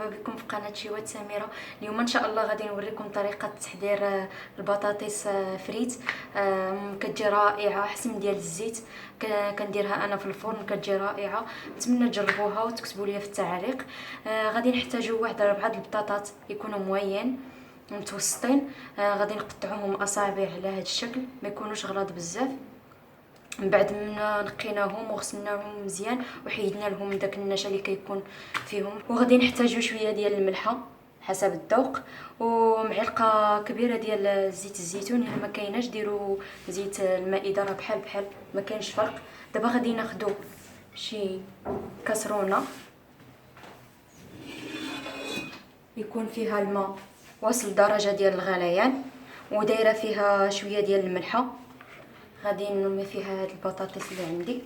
مرحبا بكم في قناه شيوات سميره. اليوم ان شاء الله غادي نوريكم طريقه تحضير البطاطس فريت. كتجي رائعه، احسن ديال الزيت. كنديرها انا في الفرن، كتجي رائعه. نتمنى تجربوها وتكتبوا لي في التعليق. غادي نحتاجوا واحد 4 البطاطات يكونوا موين متوسطين. غادي نقطعوهم اصابع على هذا الشكل، ما يكونوش غلاظ بزاف. من بعد ما نقيناهم وغسلناهم مزيان وحيدنا لهم داك النشا اللي كيكون فيهم. وغادي نحتاجوا شويه ديال الملحه حسب الذوق، ومعلقه كبيره ديال زيت الزيتون. الا ما كايناش ديروا زيت المائده، راه بحال بحال ما كاينش فرق. دابا غادي ناخذوا شي كاسرونه يكون فيها الماء واصل درجه ديال الغليان، ودايره فيها شويه ديال الملحه. غادي نرمي فيها هاد البطاطس اللي عندي.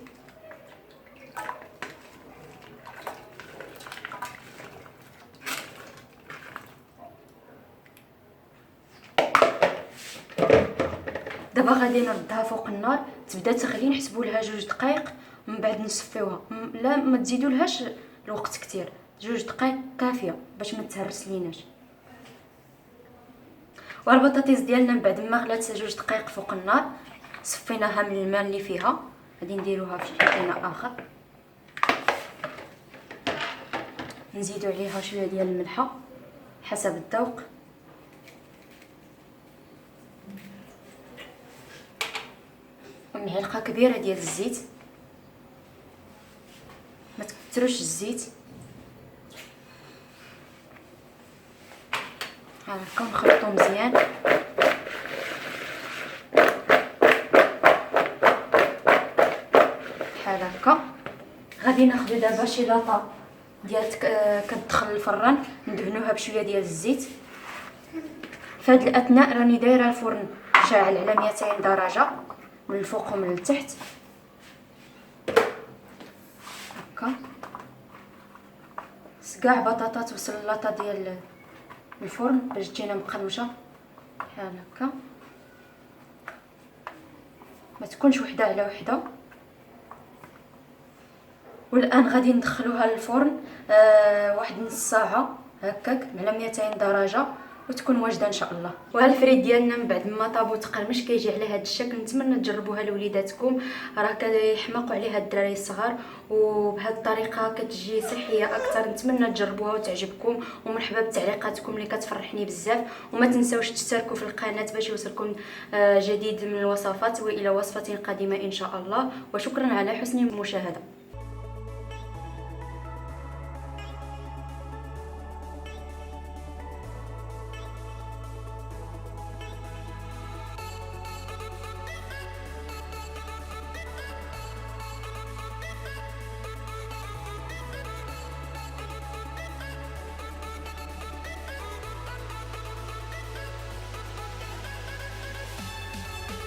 دابا غادي نردها فوق النار تبدا تغلي، نحسبوا لها 2 دقائق من بعد نصفيوها. لا ما تزيدوا لهاش الوقت كتير، 2 دقائق كافيه باش ما تهرس ليناش. والبطاطس ديالنا من بعد ما غلات 2 دقائق فوق النار صفيناها من الماء اللي فيها. غادي نديروها في اناء اخر، نزيدوا عليها شويه ديال الملحه حسب الذوق، ومعلقه كبيره ديال الزيت. ما تكثروش الزيت. هاكا نخلطو مزيان. بحال هكا. غادي ناخذ دابا شي لاطه ديال كتدخل الفران، ندهنوها بشويه ديال الزيت. في هذه الاثناء راني دايره الفرن شاعل على 200 درجه من الفوق ومن التحت هكا. كاع بطاطا توصل اللاطه ديال الفرن باش تجينا مقرمشه بحال هكا، ما تكونش وحده على وحده. والان غادي ندخلوها للفرن واحد نص ساعه هكاك على 200 درجه وتكون واجده ان شاء الله. وها الفريت ديالنا من بعد ما طاب وتقرمش كيجي على هذا الشكل. نتمنى تجربوها لوليداتكم، راه كيحماقوا عليها الدراري الصغار، وبهذه الطريقه كتجي صحيه اكثر. نتمنى تجربوها وتعجبكم، ومرحبا بتعليقاتكم اللي كتفرحني بزاف. وما تنساوش تشتركوا في القناه باش يوصلكم جديد من الوصفات، والى وصفه قادمه ان شاء الله. وشكرا على حسن المشاهده.